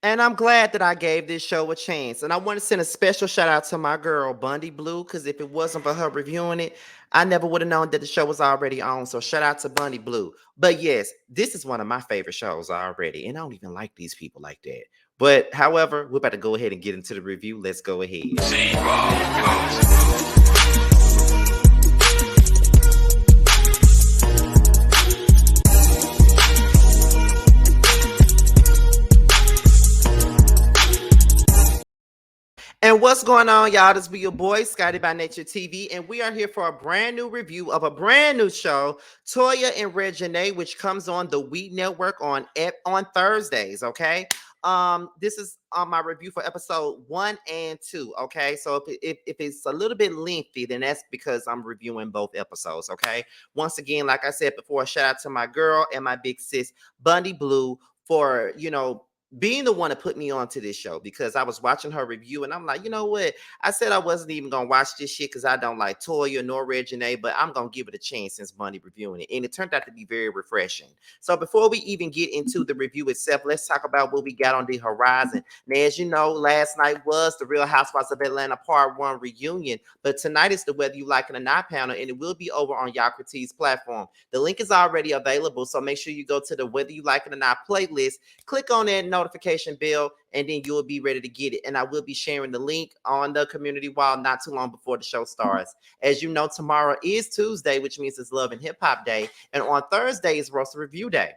And I'm glad that I gave this show a chance. And I want to send a special shout out to my girl, Bundy Blue, because if it wasn't for her reviewing it, I never would have known that the show was already on. So shout out to Bundy Blue. But yes, this is one of my favorite shows already. And I don't even like these people like that. But however, we're about to go ahead and get into the review. Let's go ahead. And what's going on, y'all? This be your boy, Scotty by Nature TV, and we are here for a brand new review of a brand new show, Toya and Reginae, which comes on the We Network on Thursdays. Okay, this is my review for episode 1 and 2. Okay, so if it's a little bit lengthy, then that's because I'm reviewing both episodes. Okay, once again, like I said before, shout out to my girl and my big sis, Bundy Blue, for being the one to put me onto this show because I was watching her review and I'm like, you know what? I said I wasn't even gonna watch this shit because I don't like Toya nor Reginae, but I'm gonna give it a chance since Bunny reviewing it. And it turned out to be very refreshing. So before we even get into the review itself, let's talk about what we got on the horizon. Now, as you know, last night was the Real Housewives of Atlanta Part 1 reunion, but tonight is the Whether You Like It or Not panel, and it will be over on Yakrati's platform. The link is already available, so make sure you go to the Whether You Like It or Not playlist, click on that notification bell, and then you'll be ready to get it. And I will be sharing the link on the community wall not too long before the show starts. As you know, tomorrow is Tuesday, which means it's Love and Hip Hop Day, and on Thursday is Roast Review Day.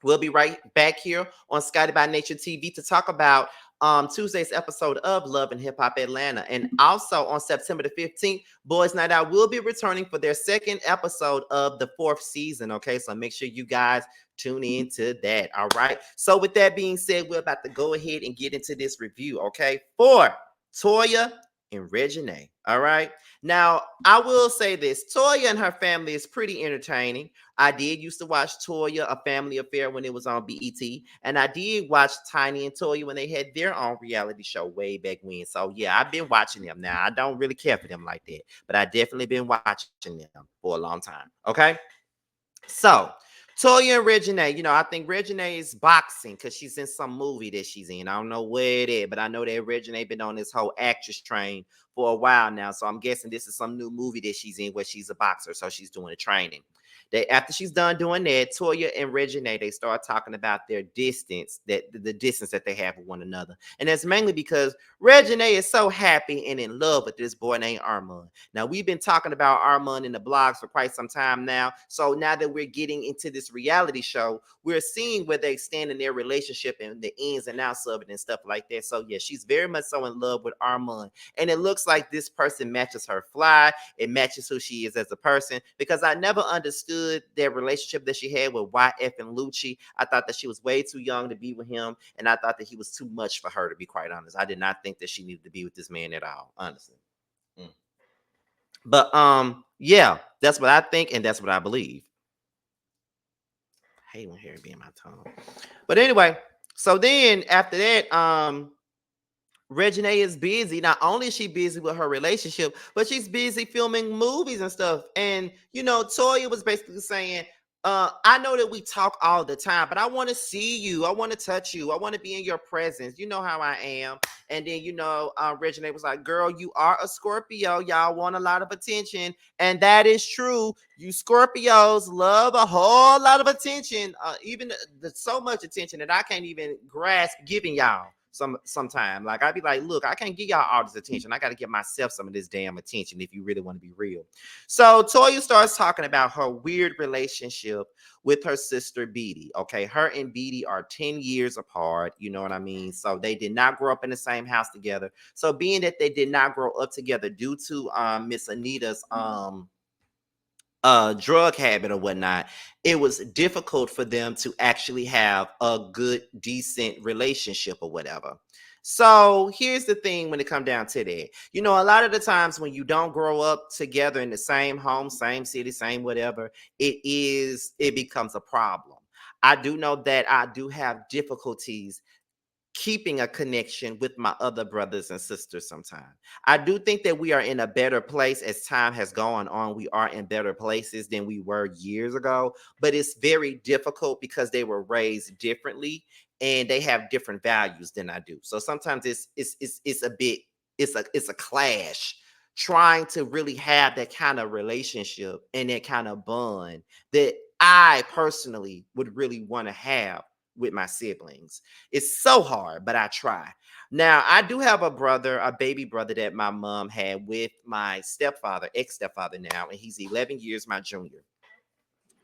We'll be right back here on Scotty by Nature TV to talk about Tuesday's episode of Love and Hip Hop Atlanta. And also on September the 15th, Boys Night Out will be returning for their second episode of the 4th season. Okay, so make sure you guys tune in to that. All right. So with that being said, we're about to go ahead and get into this review. Okay, for Toya and Reginae. All right. Now, I will say this, Toya and her family is pretty entertaining. I did used to watch Toya, A Family Affair, when it was on BET. And I did watch Tiny and Toya when they had their own reality show way back when. So, yeah, I've been watching them now. I don't really care for them like that. But I definitely been watching them for a long time. Okay? So, Toya and Reginae, I think Reginae is boxing because she's in some movie that she's in. I don't know where it is, but I know that Reginae been on this whole actress train for a while now. So I'm guessing this is some new movie that she's in where she's a boxer. So she's doing a training. After she's done doing that, Toya and Reginae, they start talking about their distance, that the distance that they have with one another. And that's mainly because Reginae is so happy and in love with this boy named Armand. Now, we've been talking about Armand in the blogs for quite some time now. So now that we're getting into this reality show, we're seeing where they stand in their relationship and the ins and outs of it and stuff like that. So, yeah, she's very much so in love with Armand. And it looks like this person matches her fly. It matches who she is as a person because I never understood their relationship that she had with YF and Lucci. I thought that she was way too young to be with him, and I thought that he was too much for her, to be quite honest. I did not think that she needed to be with this man at all, honestly. Mm. But yeah, that's what I think, and that's what I believe. I hate when hair be in my tongue. But anyway, so then after that, Reginae is busy. Not only is she busy with her relationship, but she's busy filming movies and stuff. And Toya was basically saying, I know that we talk all the time, but I want to see you. I want to touch you. I want to be in your presence. You know how I am. And then, Reginae was like, girl, you are a Scorpio. Y'all want a lot of attention. And that is true. You Scorpios love a whole lot of attention, even so much attention that I can't even grasp giving y'all sometime. Like I'd be like, look, I can't give y'all all this attention. I got to give myself some of this damn attention if you really want to be real. So Toya starts talking about her weird relationship with her sister Beatty. Okay, her and Beatty are 10 years apart. You know what I mean? So they did not grow up in the same house together. So being that they did not grow up together due to Miss Anita's drug habit or whatnot, it was difficult for them to actually have a good, decent relationship or whatever. So here's the thing when it comes down to that. A lot of the times when you don't grow up together in the same home, same city, same whatever, it becomes a problem. I do know that I do have difficulties keeping a connection with my other brothers and sisters sometimes. I do think that we are in a better place as time has gone on. We are in better places than we were years ago, but it's very difficult because they were raised differently. and they have different values than I do. So sometimes it's a bit it's a clash trying to really have that kind of relationship and that kind of bond that I personally would really want to have with my siblings. It's so hard, but I try. Now, I do have a brother, a baby brother that my mom had with my stepfather, ex-stepfather now, and he's 11 years my junior,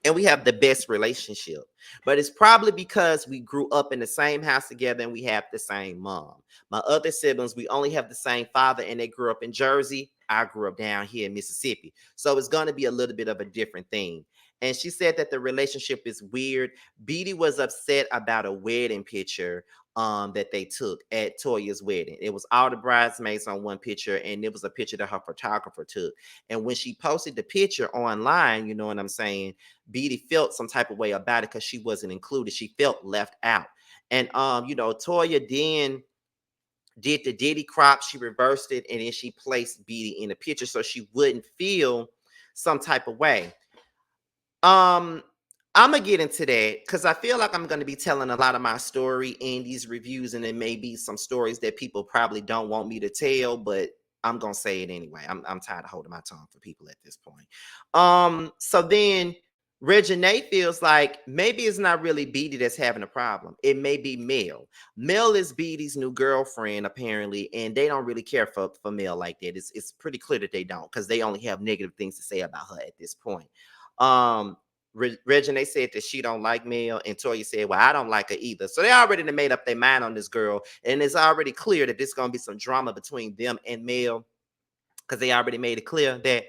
and we have the best relationship. But it's probably because we grew up in the same house together and we have the same mom. My other siblings, we only have the same father and they grew up in Jersey. I grew up down here in Mississippi. So it's going to be a little bit of a different thing. And she said that the relationship is weird. Beatty was upset about a wedding picture that they took at Toya's wedding. It was all the bridesmaids on one picture, and it was a picture that her photographer took. And when she posted the picture online, you know what I'm saying, Beatty felt some type of way about it because she wasn't included. She felt left out. And Toya then did the Diddy crop. She reversed it and then she placed Beatty in the picture so she wouldn't feel some type of way. Um, I'm gonna get into that because I feel like I'm gonna be telling a lot of my story in these reviews, and there may be some stories that people probably don't want me to tell, but I'm gonna say it anyway. I'm tired of holding my tongue for people at this point. So then Reginae feels like maybe it's not really Beatty that's having a problem. It may be Mel. Mel is Beatty's new girlfriend, apparently, and they don't really care for Mel like that. It's pretty clear that they don't because they only have negative things to say about her at this point. Reginae said that she don't like Mel, and Toya said, "Well, I don't like her either." So they already made up their mind on this girl, and it's already clear that there's gonna be some drama between them and Mel because they already made it clear that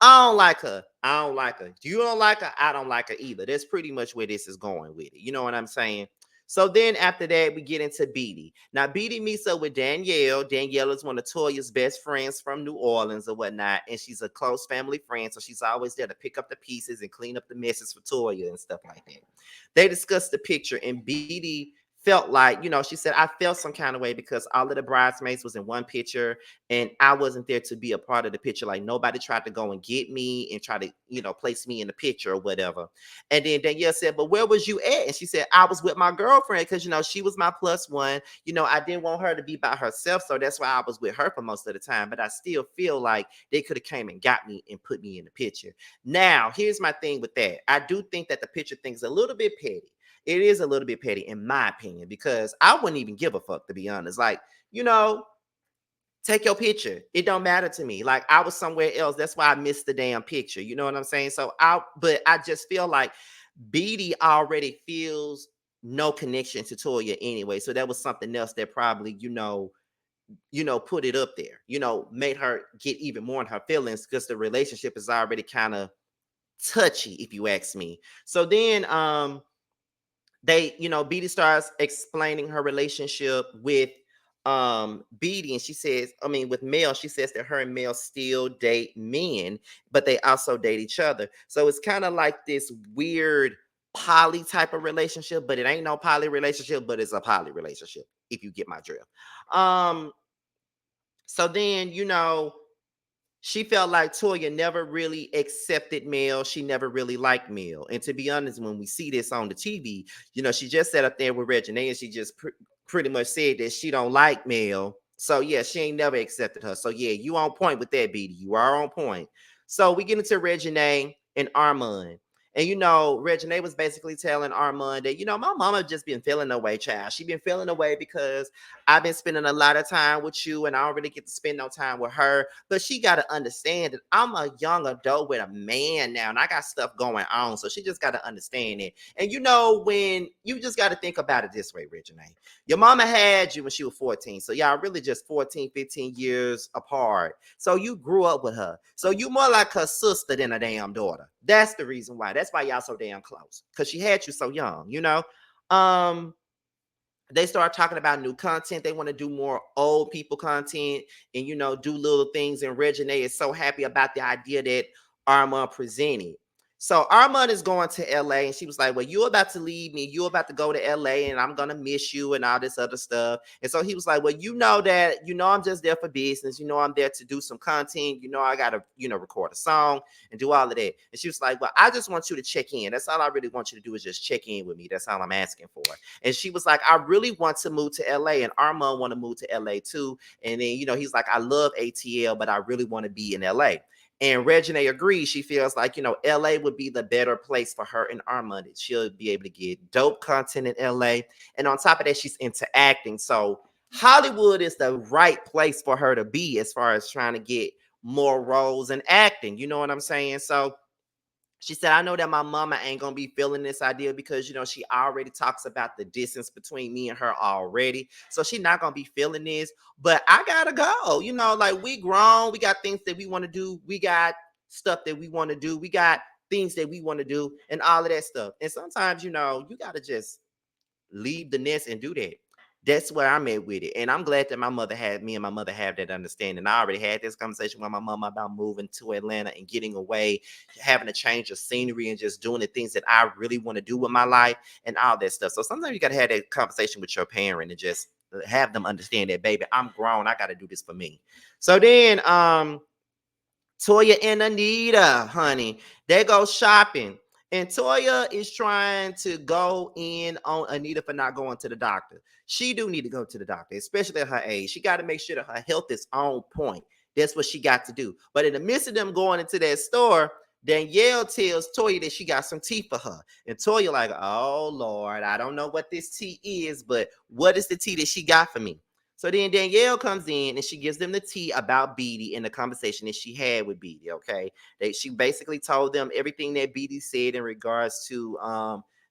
I don't like her. I don't like her. You don't like her. I don't like her either. That's pretty much where this is going with it. You know what I'm saying? So then after that, we get into Beatty. Now, Beatty meets up with Danielle. Danielle is one of Toya's best friends from New Orleans or whatnot, and she's a close family friend. So she's always there to pick up the pieces and clean up the messes for Toya and stuff like that. They discussed the picture, and Beatty felt like, she said, I felt some kind of way because all of the bridesmaids was in one picture and I wasn't there to be a part of the picture. Like nobody tried to go and get me and try to, place me in the picture or whatever. And then Danielle said, but where was you at? And she said, I was with my girlfriend because, she was my plus one. I didn't want her to be by herself. So that's why I was with her for most of the time. But I still feel like they could have came and got me and put me in the picture. Now, here's my thing with that. I do think that the picture thing's a little bit petty. It is a little bit petty, in my opinion, because I wouldn't even give a fuck, to be honest. Like, take your picture. It don't matter to me. Like I was somewhere else. That's why I missed the damn picture. You know what I'm saying? But I just feel like Beatty already feels no connection to Toya anyway. So that was something else that probably, put it up there, made her get even more in her feelings because the relationship is already kind of touchy, if you ask me. So then Beatty starts explaining her relationship with Beatty, and she says, I mean, with Mel, she says that her and Mel still date men, but they also date each other. So it's kind of like this weird poly type of relationship, but it ain't no poly relationship, but it's a poly relationship, if you get my drift. Um, so then, she felt like Toya never really accepted Mel. She never really liked Mel. And to be honest, when we see this on the TV, she just sat up there with Reginae and she just pretty much said that she don't like Mel. So yeah, she ain't never accepted her. So yeah, you on point with that, Beatty. You are on point. So we get into Reginae and Armand. And Reginae was basically telling Armand that, my mama just been feeling away, child. She been feeling away because I've been spending a lot of time with you and I don't really get to spend no time with her. But she got to understand that I'm a young adult with a man now and I got stuff going on. So she just got to understand it. And when you just got to think about it this way, Reginae, your mama had you when she was 14. So y'all really just 14, 15 years apart. So you grew up with her. So you more like her sister than a damn daughter. That's the reason why. That's why y'all so damn close. Because she had you so young. Um, they start talking about new content. They want to do more old people content and, do little things. And Reginae is so happy about the idea that Armand presented. So Armand is going to LA, and she was like, well, you're about to leave me. You're about to go to LA, and I'm going to miss you and all this other stuff. And so he was like, well, you know that, I'm just there for business. I'm there to do some content. I got to, record a song and do all of that. And she was like, well, I just want you to check in. That's all I really want you to do is just check in with me. That's all I'm asking for. And she was like, I really want to move to LA, and Armand want to move to LA too. And then, he's like, I love ATL, but I really want to be in LA. And Reginae agrees. She feels like, LA would be the better place for her and Armand. She'll be able to get dope content in LA. And on top of that, she's into acting. So Hollywood is the right place for her to be as far as trying to get more roles in acting. You know what I'm saying? So she said, I know that my mama ain't going to be feeling this idea because, she already talks about the distance between me and her already. So she's not going to be feeling this. But I got to go. Like we grown. We got things that we want to do. We got stuff that we want to do. We got things that we want to do and all of that stuff. And sometimes, you got to just leave the nest and do that. That's where I'm at with it. And I'm glad that me and my mother have that understanding. I already had this conversation with my mom about moving to Atlanta and getting away, having a change of scenery and just doing the things that I really want to do with my life and all that stuff. So sometimes you got to have that conversation with your parent and just have them understand that, baby, I'm grown. I got to do this for me. So then, Toya and Anita, honey, they go shopping. And Toya is trying to go in on Anita for not going to the doctor. She do need to go to the doctor, especially at her age. She got to make sure that her health is on point. That's what she got to do. But in the midst of them going into that store, Danielle tells Toya that she got some tea for her. And Toya like, oh, Lord, I don't know what this tea is, but what is the tea that she got for me? So then Danielle comes in and she gives them the tea about Beatty and the conversation that she had with Beatty. Okay, she basically told them everything that Beatty said in regards to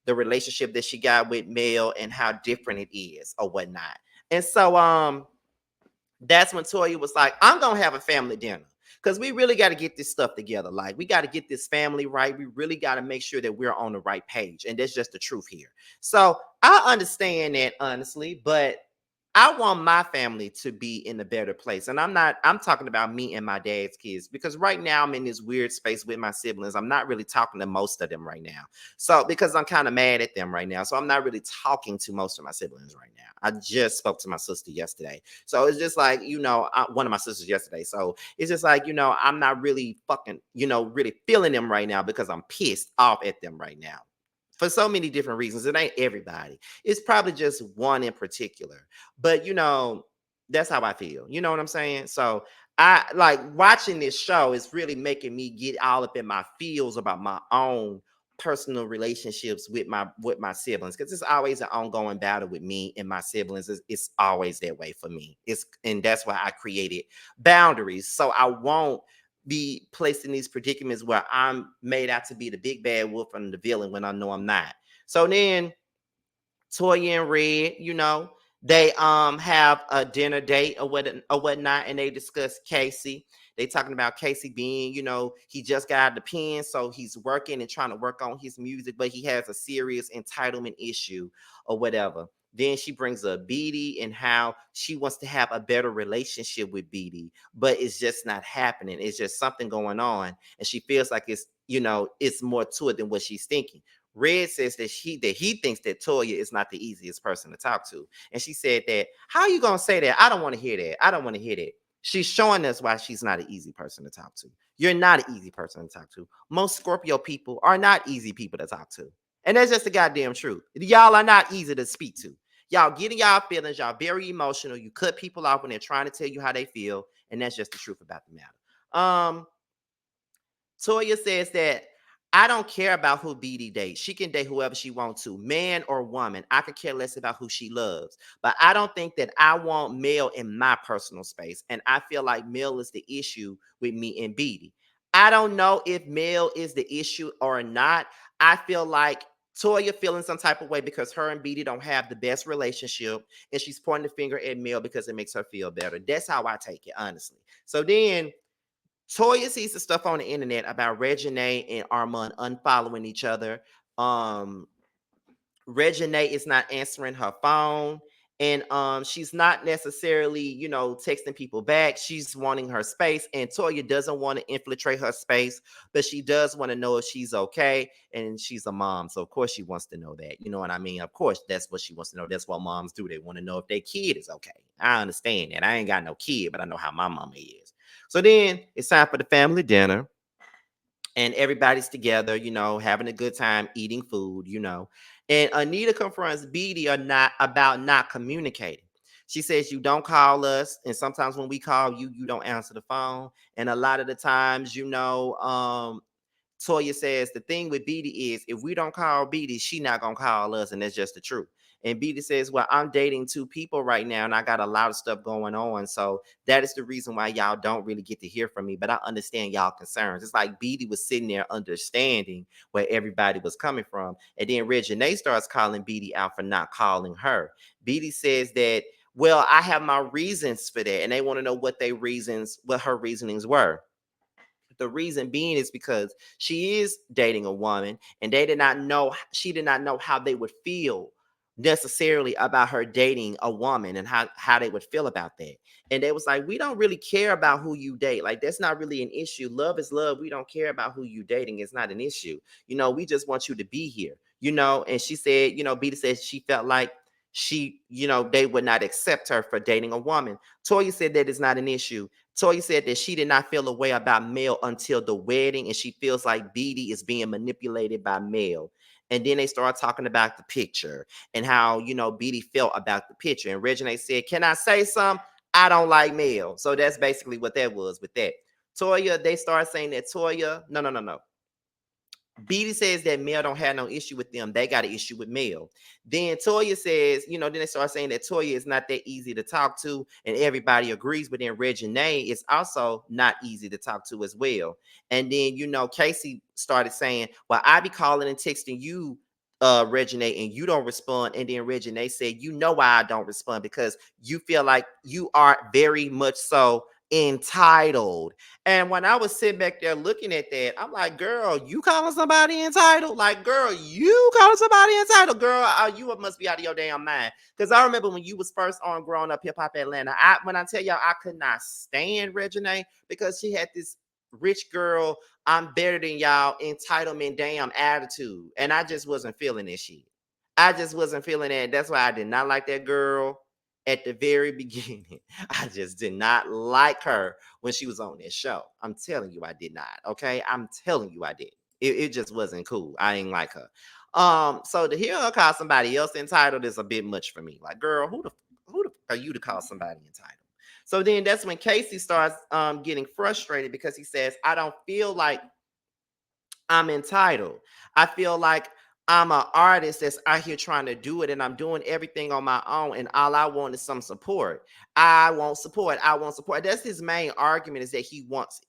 the relationship that she got with Mel and how different it is or whatnot. And so that's when Toya was like, I'm gonna have a family dinner. Because we really got to get this stuff together. Like, we got to get this family right. We really got to make sure that we're on the right page. And that's just the truth here. So I understand that, honestly, but I want my family to be in a better place. And I'm talking about me and my dad's kids because right now I'm in this weird space with my siblings. I'm not really talking to most of them right now. So, because I'm kind of mad at them right now. So, I'm not really talking to most of my siblings right now. I just spoke to my sister yesterday. So, it's just like, one of my sisters yesterday. So, it's just like, I'm not really fucking, really feeling them right now because I'm pissed off at them right now for so many different reasons. It ain't everybody. It's probably just one in particular. But that's how I feel. You know what I'm saying? So I like watching this show is really making me get all up in my feels about my own personal relationships with my siblings because it's always an ongoing battle with me and my siblings. It's always that way for me. And that's why I created boundaries. So I won't be placed in these predicaments where I'm made out to be the big bad wolf and the villain when I know I'm not. So then Toya and Red, they have a dinner date or whatnot, and they discuss Casey. They talking about Casey being, he just got out of the pen, so he's working and trying to work on his music, but he has a serious entitlement issue or whatever. Then she brings up Beatty and how she wants to have a better relationship with Beatty, but it's just not happening. It's just something going on, and she feels like it's more to it than what she's thinking. Red says that he thinks that Toya is not the easiest person to talk to. And she said that, how are you gonna say that? I don't want to hear that. I don't want to hear that. She's showing us why she's not an easy person to talk to. You're not an easy person to talk to. Most Scorpio people are not easy people to talk to. And that's just the goddamn truth. Y'all are not easy to speak to. Y'all get in y'all feelings. Y'all very emotional. You cut people off when they're trying to tell you how they feel. And that's just the truth about the matter. Toya says that I don't care about who BD dates. She can date whoever she wants to, man or woman. I could care less about who she loves. But I don't think that I want male in my personal space. And I feel like male is the issue with me and BD. I don't know if male is the issue or not. I feel like Toya feeling some type of way because her and BD don't have the best relationship. And she's pointing the finger at male because it makes her feel better. That's how I take it, honestly. So then Toya sees the stuff on the internet about Reginae and Armand unfollowing each other. Um, Reginae is not answering her phone, And she's not necessarily, texting people back. She's wanting her space, and Toya doesn't want to infiltrate her space, but she does want to know if she's okay. And she's a mom, so of course she wants to know that. You know what I mean? Of course, that's what she wants to know. That's what moms do. They want to know if their kid is okay. I understand that. I ain't got no kid, but I know how my mama is. So then it's time for the family dinner, and everybody's together, having a good time eating food, And Anita confronts Beatty or not about not communicating. She says, "You don't call us, and sometimes when we call you, you don't answer the phone. And a lot of the times, Toya says the thing with Beatty is if we don't call Beatty, she not gonna call us, and that's just the truth." And Beatty says, "Well, I'm dating two people right now, and I got a lot of stuff going on. So that is the reason why y'all don't really get to hear from me. But I understand y'all concerns." It's like Beatty was sitting there understanding where everybody was coming from. And then Reginae starts calling Beatty out for not calling her. Beatty says that, "Well, I have my reasons for that." And they want to know what her reasonings were. The reason being is because she is dating a woman, and she did not know how they would feel necessarily about her dating a woman, and how they would feel about that. And they was like, "We don't really care about who you date. Like, that's not really an issue. Love is love. We don't care about who you dating. It's not an issue. We just want you to be here." And she said, Beta said she felt like they would not accept her for dating a woman. Toya said that is not an issue. Toya said that she did not feel a way about Mel until the wedding, and she feels like Beatty is being manipulated by Mel. And then they started talking about the picture and how, Beatty felt about the picture. And Reginae said, "Can I say something? I don't like Mel." So that's basically what that was with that. Toya, they started saying that Toya, no, no, no, no. Beatty says that Mel don't have no issue with them. They got an issue with Mel. Then Toya says, then they start saying that Toya is not that easy to talk to, and everybody agrees. But then Reginae is also not easy to talk to as well. And then, Casey started saying, "Well, I be calling and texting you, Reginae, and you don't respond." And then Reginae said, "You know why I don't respond? Because you feel like you are very much so entitled." And when I was sitting back there looking at that, I'm like, "Girl, you calling somebody entitled? Like, girl, you calling somebody entitled? Girl, you must be out of your damn mind." Because I remember when you was first on Growing Up Hip Hop Atlanta, when I tell y'all I could not stand Reginae because she had this rich girl, "I'm better than y'all" entitlement damn attitude. And I just wasn't feeling this shit. I just wasn't feeling that. That's why I did not like that girl at the very beginning. I just did not like her when she was on this show. I'm telling you, I did not. Okay, I'm telling you, I did. It just wasn't cool. I ain't like her. So to hear her call somebody else entitled is a bit much for me. Like, girl, who the are you to call somebody entitled? So then that's when Casey starts getting frustrated because he says, "I don't feel like I'm entitled. I feel like I'm an artist that's out here trying to do it, and I'm doing everything on my own, and all I want is some support. I want support. I want support." That's his main argument, is that he wants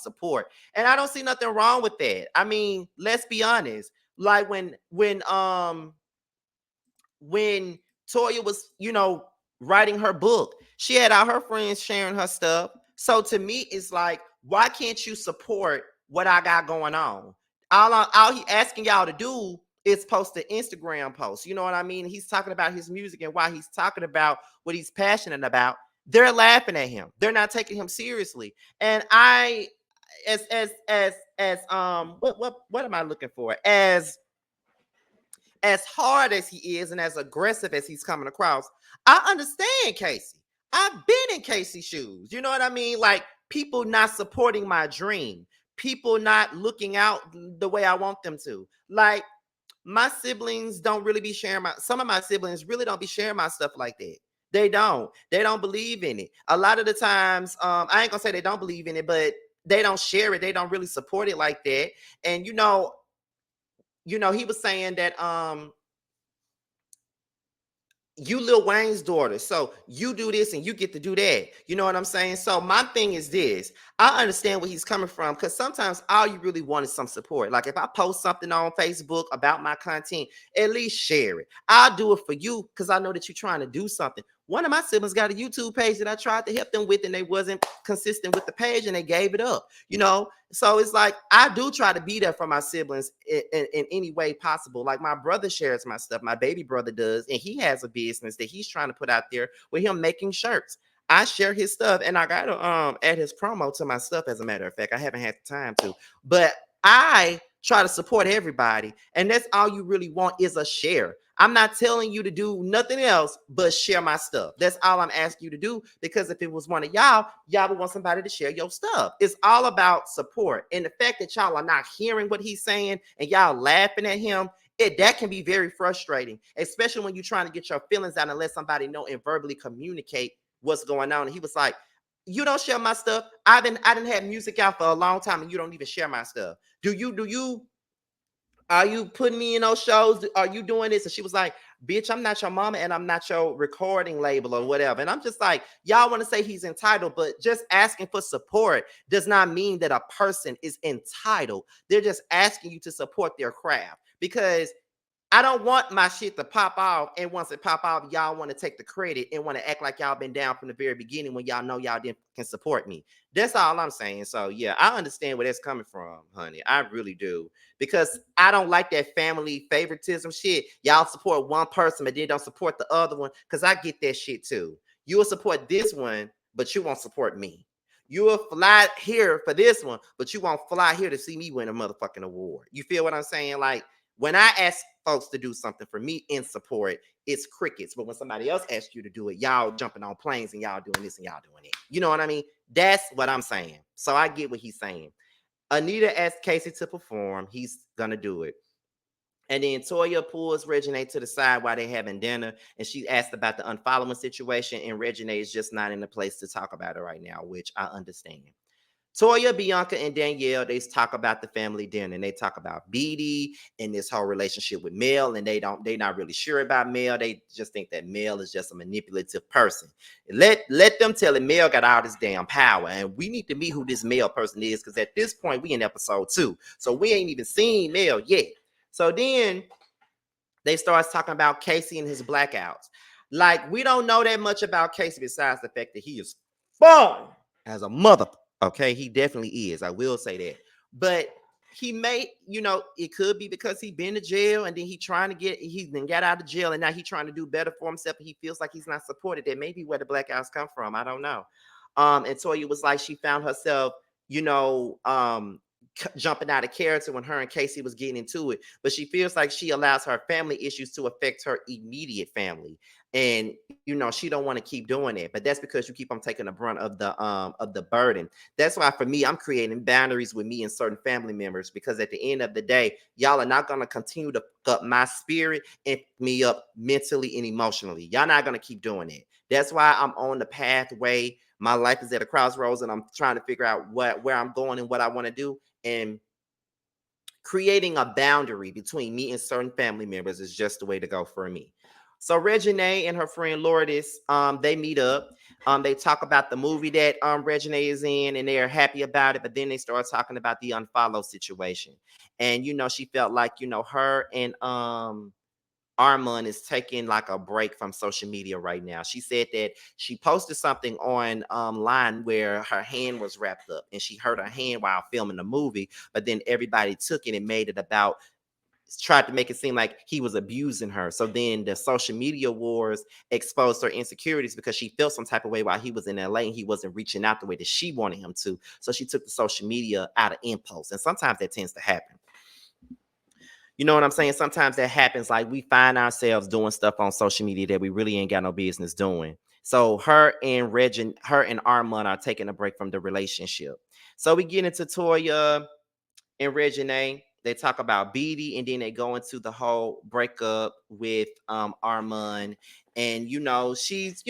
support. And I don't see nothing wrong with that. I mean, let's be honest. Like when Toya was, writing her book, she had all her friends sharing her stuff. So to me, it's like, why can't you support what I got going on? All he asking y'all to do is post an Instagram post. You know what I mean? He's talking about his music, and while he's talking about what he's passionate about, they're laughing at him. They're not taking him seriously. And I, what am I looking for? As hard as he is and as aggressive as he's coming across, I understand Casey. I've been in Casey's shoes. You know what I mean? Like, people not supporting my dream, people not looking out the way I want them to. Like, my siblings don't really be sharing some of my siblings really don't be sharing my stuff like that. They don't believe in it. A lot of the times, I ain't gonna say they don't believe in it, but they don't share it. They don't really support it like that. And he was saying that you Lil Wayne's daughter, so you do this and you get to do that. You know what I'm saying? So my thing is this: I understand where he's coming from, because sometimes all you really want is some support. Like, if I post something on Facebook about my content, at least share it. I'll do it for you because I know that you're trying to do something. One of my siblings got a YouTube page that I tried to help them with, and they wasn't consistent with the page, and they gave it up. So it's like I do try to be there for my siblings in any way possible. Like my brother shares my stuff, my baby brother does, and he has a business that he's trying to put out there with him making shirts. I share his stuff, and I gotta add his promo to my stuff. As a matter of fact, I haven't had the time to, but I try to support everybody, and that's all you really want is a share. I'm not telling you to do nothing else but share my stuff. That's all I'm asking you to do, because if it was one of y'all would want somebody to share your stuff. It's all about support. And the fact that y'all are not hearing what he's saying and y'all laughing at him, that can be very frustrating, especially when you're trying to get your feelings out and let somebody know and verbally communicate what's going on. And he was like, you don't share my stuff. I didn't have music out for a long time and you don't even share my stuff. Do you are you putting me in those shows? Are you doing this? And she was like, bitch, I'm not your mama and I'm not your recording label or whatever. And I'm just like, y'all want to say he's entitled, but just asking for support does not mean that a person is entitled. They're just asking you to support their craft, because I don't want my shit to pop off, and once it pop off, y'all want to take the credit and want to act like y'all been down from the very beginning when y'all know y'all didn't can support me. That's all I'm saying. So yeah, I understand where that's coming from, honey. I really do. Because I don't like that family favoritism shit. Y'all support one person, but then don't support the other one. Because I get that shit too. You will support this one, but you won't support me. You will fly here for this one, but you won't fly here to see me win a motherfucking award. You feel what I'm saying? Like, when I ask folks to do something for me in support, it's crickets. But when somebody else asks you to do it, y'all jumping on planes and y'all doing this and y'all doing it. You know what I mean? That's what I'm saying. So I get what he's saying. Anita asked Casey to perform. He's gonna do it. And then Toya pulls Reginae to the side while they're having dinner, and she asked about the unfollowing situation, and Reginae is just not in the place to talk about it right now, which I understand. Toya, Bianca, and Danielle, they talk about the family dinner, and they talk about Beatty and this whole relationship with Mel, and they're not really sure about Mel. They just think that Mel is just a manipulative person. Let them tell it. Mel got all this damn power, and we need to meet who this Mel person is, because at this point we in episode 2, so we ain't even seen Mel yet. So then they start talking about Casey and his blackouts. Like, we don't know that much about Casey besides the fact that he is fun as a mother. Okay, he definitely is. I will say that. But he may, it could be because he been to jail and then he then got out of jail and now he trying to do better for himself and he feels like he's not supported. That may be where the blackouts come from. I don't know. And Toya was like, she found herself, you know, jumping out of character when her and Casey was getting into it, but she feels like she allows her family issues to affect her immediate family, and she don't want to keep doing it. But that's because you keep on taking the brunt of the burden. That's why for me, I'm creating boundaries with me and certain family members, because at the end of the day, y'all are not going to continue to fuck up my spirit and me up mentally and emotionally. Y'all not going to keep doing it. That's why I'm on the pathway. My life is at a crossroads and I'm trying to figure out where I'm going and what I want to do. And creating a boundary between me and certain family members is just the way to go for me. So Reginae and her friend Lourdes, they meet up. They talk about the movie that Reginae is in, and they are happy about it. But then they start talking about the unfollow situation, and she felt like her and Armand is taking like a break from social media right now. She said that she posted something on line where her hand was wrapped up and she hurt her hand while filming the movie, but then everybody took it and made it about, tried to make it seem like he was abusing her. So then the social media wars exposed her insecurities because she felt some type of way while he was in LA and he wasn't reaching out the way that she wanted him to. So she took the social media out of impulse. And sometimes that tends to happen. You know what I'm saying? Sometimes that happens. Like, we find ourselves doing stuff on social media that we really ain't got no business doing. So her and Armand are taking a break from the relationship. So we get into Toya and Reginae. They talk about Beatty, and then they go into the whole breakup with Armand. And she's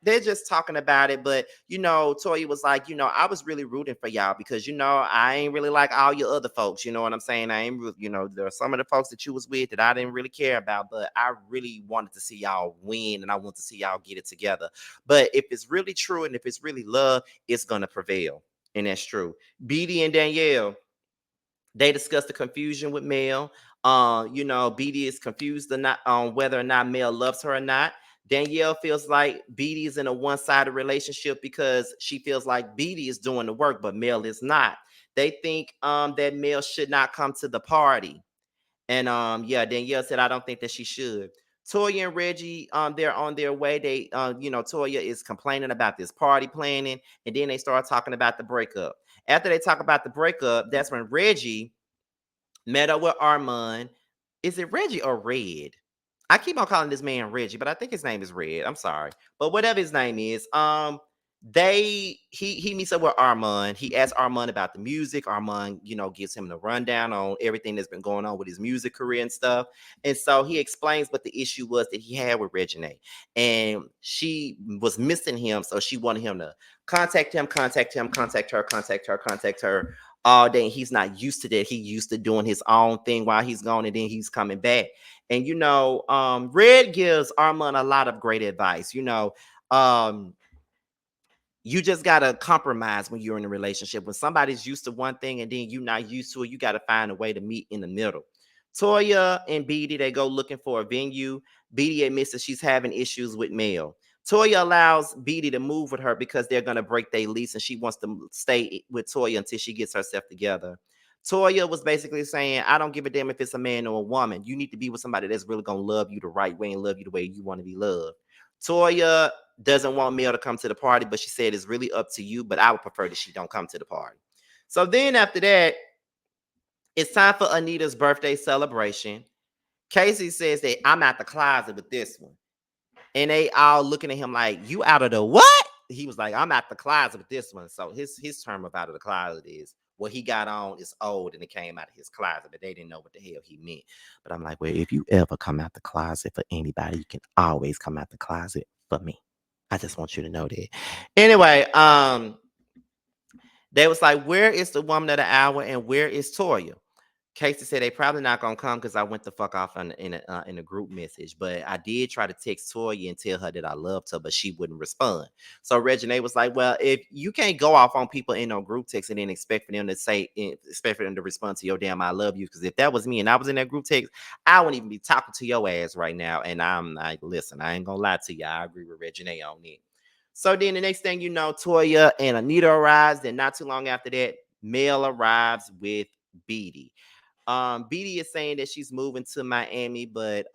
they're just talking about it. But Toya was like, I was really rooting for y'all because I ain't really like all your other folks. You know what I'm saying? I ain't there are some of the folks that you was with that I didn't really care about, but I really wanted to see y'all win and I want to see y'all get it together. But if it's really true and if it's really love, it's gonna prevail. And that's true. Beatty and Danielle, they discussed the confusion with Mel. BD is confused or not on whether or not Mel loves her or not. Danielle feels like Beatty is in a one-sided relationship because she feels like Beatty is doing the work, but Mel is not. They think that Mel should not come to the party. And yeah, Danielle said, I don't think that she should. Toya and Reggie, they're on their way. They Toya is complaining about this party planning, and then they start talking about the breakup. After they talk about the breakup, that's when Reggie met up with Armand. Is it Reggie or Red? I keep on calling this man Reggie, but I think his name is Red. I'm sorry. But whatever his name is, he meets up with Armand. He asks Armand about the music. Armand, gives him the rundown on everything that's been going on with his music career and stuff. And so he explains what the issue was that he had with Reginae. And she was missing him, so she wanted him to contact him, contact her, contact her all day. He's not used to that. He used to doing his own thing while he's gone, and then he's coming back. And Red gives Armand a lot of great advice. Um, you just gotta compromise when you're in a relationship. When somebody's used to one thing and then you're not used to it, you gotta find a way to meet in the middle. Toya and Beatty, they go looking for a venue. Beatty admits that she's having issues with Mel. Toya allows Beatty to move with her because they're gonna break their lease, and she wants to stay with Toya until she gets herself together. Toya was basically saying, I don't give a damn if it's a man or a woman. You need to be with somebody that's really gonna love you the right way and love you the way you want to be loved. Toya doesn't want Mel to come to the party, but she said it's really up to you, but I would prefer that she don't come to the party. So then after that, it's time for Anita's birthday celebration. Casey says that I'm out the closet with this one. And they all looking at him like, you out of the what? He was like, I'm out the closet with this one. So his term of out of the closet is what he got on is old and it came out of his closet, but they didn't know what the hell he meant. But I'm like, well, if you ever come out the closet for anybody, you can always come out the closet for me. I just want you to know that. Anyway, they was like, where is the woman of the hour and where is Toya? Casey said they probably not gonna come because I went the fuck off in a group message. But I did try to text Toya and tell her that I loved her, but she wouldn't respond. So Reginae was like, "Well, if you can't go off on people in no group text and then expect for them to respond to your damn I love you, because if that was me and I was in that group text, I wouldn't even be talking to your ass right now." And I'm like, "Listen, I ain't gonna lie to you. I agree with Reginae on it." So then the next thing you know, Toya and Anita arrives. Then not too long after that, Mel arrives with Beatty. Beatty is saying that she's moving to Miami, but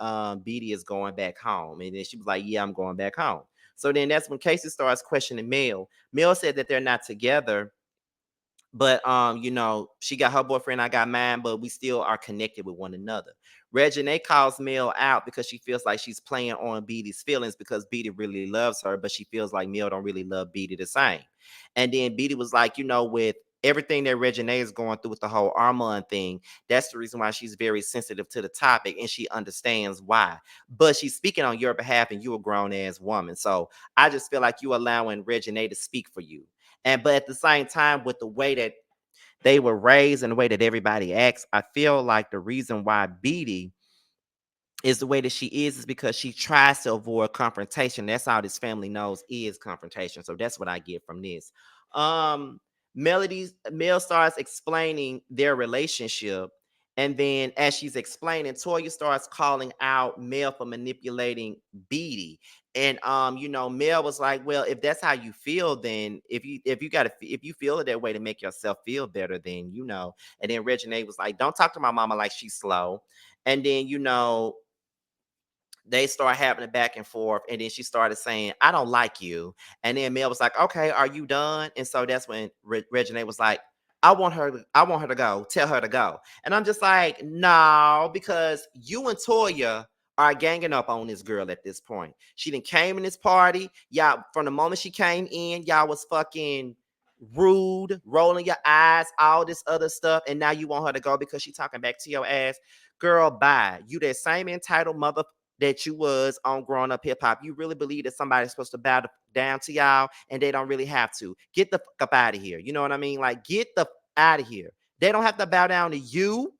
Beatty is going back home. And then she was like, yeah, I'm going back home. So then that's when Casey starts questioning Mel. Mel said that they're not together, but she got her boyfriend, I got mine, but we still are connected with one another. Reginae calls Mel out because she feels like she's playing on Beatty's feelings because Beatty really loves her, but she feels like Mel don't really love Beatty the same. And then Beatty was like, with everything that Reginae is going through with the whole Armand thing, that's the reason why she's very sensitive to the topic and she understands why. But she's speaking on your behalf and you're a grown ass woman. So I just feel like you allowing Reginae to speak for you. But at the same time, with the way that they were raised and the way that everybody acts, I feel like the reason why Beatty is the way that she is because she tries to avoid confrontation. That's all this family knows is confrontation. So that's what I get from this. Um, Mel starts explaining their relationship. And then as she's explaining, Toya starts calling out Mel for manipulating Beatty. And Mel was like, well, if that's how you feel, then if you feel it that way to make yourself feel better, then And then Reginae was like, don't talk to my mama like she's slow. And then they start having a back and forth, and then she started saying, I don't like you. And then Mel was like, okay, are you done? And so that's when Reginae was like, I want her to go. Tell her to go. And I'm just like, no, because you and Toya are ganging up on this girl at this point. She done came in this party. Y'all, from the moment she came in, y'all was fucking rude, rolling your eyes, all this other stuff. And now you want her to go because she talking back to your ass. Girl, bye. You that same entitled mother that you was on growing up hip hop. You really believe that somebody's supposed to bow down to y'all and they don't really have to. Get the fuck up out of here. You know what I mean? Like, get the out of here. They don't have to bow down to you.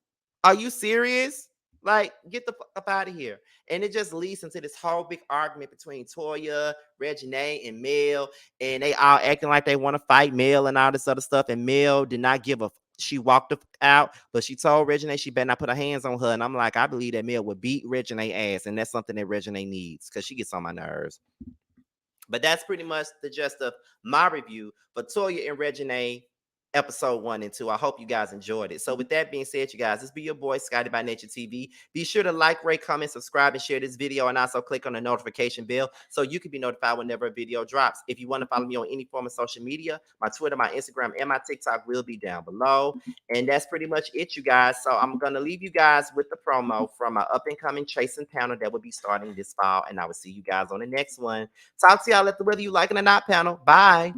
Are you serious? Like, get the fuck up out of here. And it just leads into this whole big argument between Toya, Reginae, and Mel. And they all acting like they want to fight Mel and all this other stuff. And Mel did not give a She walked out, but she told Reginae she better not put her hands on her. And I'm like, I believe that Mel would beat Reginae ass, and that's something that Reginae needs because she gets on my nerves. But that's pretty much the gist of my review for Toya and Reginae episode 1 and 2. I hope you guys enjoyed it. So with that being said, you guys, this be your boy Scotty by Nature TV. Be sure to like, rate, comment, subscribe, and share this video, and also click on the notification bell so you can be notified whenever a video drops. If you want to follow me on any form of social media, my Twitter, my Instagram, and my TikTok will be down below. And that's pretty much it, you guys. So I'm gonna leave you guys with the promo from my up and coming Chasing panel that will be starting this fall, and I will see you guys on the next one. Talk to y'all at the whether you like it or not panel. Bye.